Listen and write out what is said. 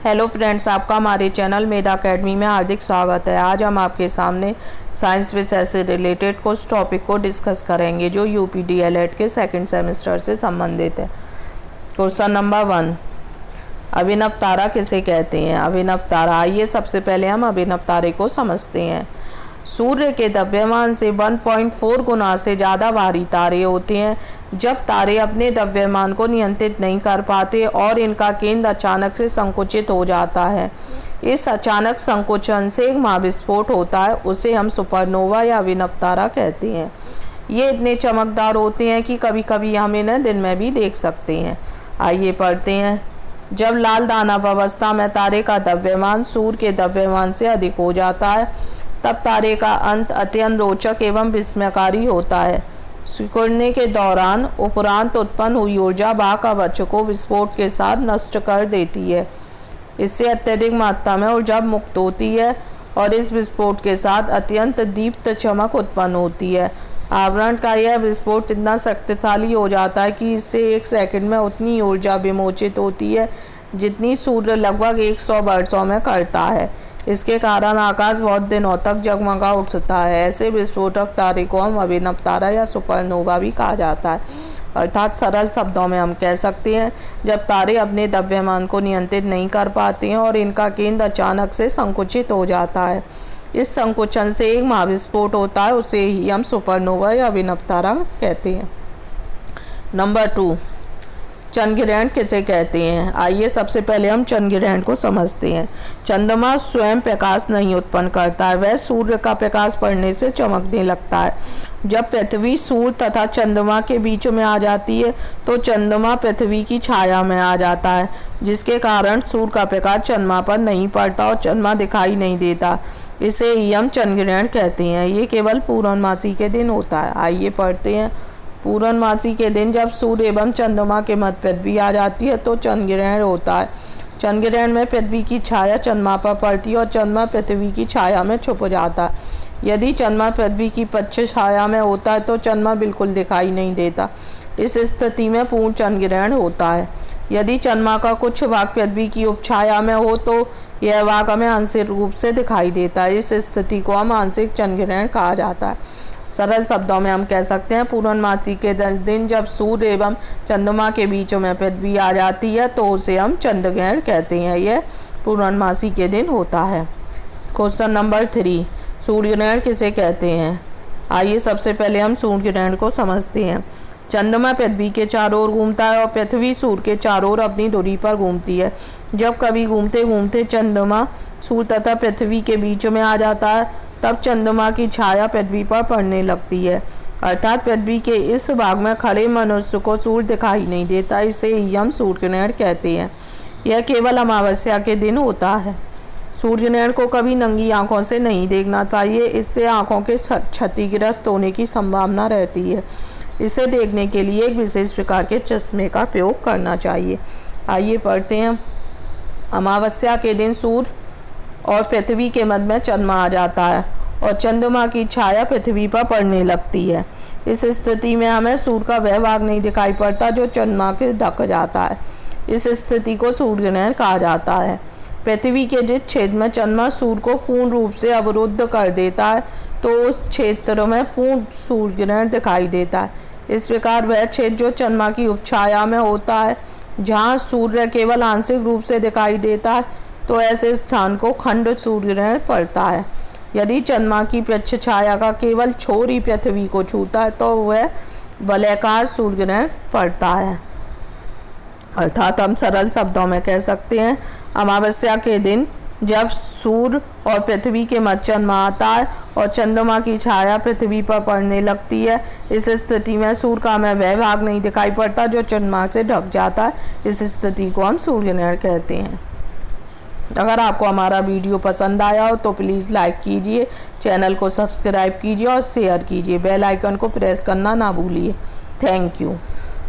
Hello friends, आपका हमारे channel मेधा academy में हार्दिक स्वागत है। आज हम आपके सामने साइंस विषय से रिलेटेड कुछ टॉपिक को डिस्कस करेंगे जो यूपी डीएलएड के सेकंड सेमेस्टर से संबंधित है। क्वेश्चन नंबर 1, अभिनव तारा किसे कहते हैं? अभिनव तारा, आइए सबसे पहले हम अभिनव तारे को समझते हैं। सूर्य के द्रव्यमान से 1.4 गुना से ज़्यादा भारी तारे होते हैं। जब तारे अपने द्रव्यमान को नियंत्रित नहीं कर पाते और इनका केंद्र अचानक से संकुचित हो जाता है, इस अचानक संकुचन से एक महाविस्फोट होता है, उसे हम सुपरनोवा या अभिनव तारा कहते हैं। ये इतने चमकदार होते हैं कि कभी कभी हम इन्हें दिन में भी देख सकते हैं। आइए पढ़ते हैं। जब लाल दानव अवस्था में तारे का द्रव्यमान सूर्य के द्रव्यमान से अधिक हो जाता है, तब तारे का अंत अत्यंत रोचक एवं विस्मयकारी होता है। सिकुड़ने के दौरान उपरांत उत्पन्न हुई ऊर्जा बाह्य को विस्फोट के साथ नष्ट कर देती है। इससे अत्यधिक मात्रा में ऊर्जा मुक्त होती है और इस विस्फोट के साथ अत्यंत दीप्त चमक उत्पन्न होती है। आवरण का यह विस्फोट इतना शक्तिशाली हो जाता है कि इससे एक सेकंड में उतनी ऊर्जा विमोचित होती है जितनी सूर्य लगभग 100 वर्षों में करता है। इसके कारण आकाश बहुत दिनों तक जगमगा उठता है। ऐसे विस्फोटक तारे को हम अभिनव तारा या सुपरनोवा भी कहा जाता है। अर्थात सरल शब्दों में हम कह सकते हैं, जब तारे अपने द्रव्यमान को नियंत्रित नहीं कर पाते हैं और इनका केंद्र अचानक से संकुचित हो जाता है, इस संकुचन से एक महाविस्फोट होता है, उसे ही हम सुपरनोवा या अभिनव तारा कहते हैं। नंबर 2, चंद्र ग्रहण किसे कहते हैं? आइए सबसे पहले हम चंद्र ग्रहण को समझते हैं। चंद्रमा स्वयं प्रकाश नहीं उत्पन्न करता है, वह सूर्य का प्रकाश पड़ने से चमकने लगता है। जब पृथ्वी सूर्य तथा चंद्रमा के बीच में आ जाती है तो चंद्रमा पृथ्वी की छाया में आ जाता है, जिसके कारण सूर्य का प्रकाश चंद्रमा पर नहीं पड़ता और चंद्रमा दिखाई नहीं देता। इसे ही हम चंद्र ग्रहण कहते हैं। ये केवल पूर्णमासी के दिन होता है। आइए पढ़ते हैं। पूर्णमासी के दिन जब सूर्य एवं चंद्रमा के मध्य पृथ्वी आ जाती है तो चंद्र ग्रहण होता है। चंद्र ग्रहण में पृथ्वी की छाया चंद्रमा पर पड़ती है और चंद्रमा पृथ्वी की छाया में छुप जाता है। यदि चंद्रमा पृथ्वी की पश्च छाया में होता है तो चंद्रमा बिल्कुल दिखाई नहीं देता। इस स्थिति में पूर्ण चंद्र ग्रहण होता है। यदि चंद्रमा का कुछ भाग पृथ्वी की उपछाया में हो तो यह भाग हमें आंशिक रूप से दिखाई देता है। इस स्थिति को हम आंशिक चंद्र ग्रहण कहा जाता है। सरल शब्दों में हम कह सकते हैं, पूर्णमासी के दिन जब सूर्य एवं चंद्रमा के बीच में पृथ्वी आ जाती है तो उसे हम चंद्र ग्रहण कहते हैं। यह पूर्णमासी के दिन होता है। क्वेश्चन नंबर 3, सूर्य ग्रहण किसे कहते हैं? आइए सबसे पहले हम सूर्य ग्रहण को समझते हैं। चंद्रमा पृथ्वी के चारों ओर घूमता है और पृथ्वी सूर्य के चारों ओर अपनी धुरी पर घूमती है। जब कभी घूमते घूमते चंद्रमा सूर्य तथा पृथ्वी के बीच में आ जाता है, तब चंद्रमा की छाया पृथ्वी पर पड़ने लगती है। अर्थात पृथ्वी के इस भाग में खड़े मनुष्य को सूर्य दिखाई नहीं देता। इसे ही हम सूर्य ग्रहण कहते हैं। यह केवल अमावस्या के दिन होता है। सूर्य ग्रहण को कभी नंगी आंखों से नहीं देखना चाहिए, इससे आंखों के क्षतिग्रस्त होने की संभावना रहती है। इसे देखने के लिए एक विशेष प्रकार के चश्मे का प्रयोग करना चाहिए। आइए पढ़ते हैं। अमावस्या के दिन सूर्य और पृथ्वी के मध्य में चंद्रमा आ जाता है और चंद्रमा की छाया पृथ्वी पर पड़ने लगती है। इस स्थिति में हमें सूर्य का वह भाग नहीं दिखाई पड़ता जो चंद्रमा के ढक जाता है। इस स्थिति को सूर्य ग्रहण कहा जाता है। पृथ्वी के जिस क्षेत्र में चंद्रमा सूर्य को पूर्ण रूप से अवरुद्ध कर देता है तो उस क्षेत्र में पूर्ण सूर्य ग्रहण दिखाई देता है। इस प्रकार वह क्षेत्र जो चंद्रमा की उपछाया में होता है, जहाँ सूर्य केवल आंशिक रूप से दिखाई देता है, तो ऐसे स्थान को खंड सूर्य ग्रहण पड़ता है। यदि चंद्रमा की पृष्ठ छाया का केवल छोर ही पृथ्वी को छूता है तो वह वलयाकार सूर्य ग्रहण पड़ता है। अर्थात हम सरल शब्दों में कह सकते हैं, अमावस्या के दिन जब सूर्य और पृथ्वी के मध्य चंद्रमा आता है और चंद्रमा की छाया पृथ्वी पर पड़ने लगती है, इस स्थिति में सूर्य का हमें वह भाग नहीं दिखाई पड़ता जो चंद्रमा से ढक जाता है। इस स्थिति को हम सूर्य ग्रहण कहते हैं। अगर आपको हमारा वीडियो पसंद आया हो तो प्लीज़ लाइक कीजिए, चैनल को सब्सक्राइब कीजिए और शेयर कीजिए। बेल आइकन को प्रेस करना ना भूलिए। Thank you.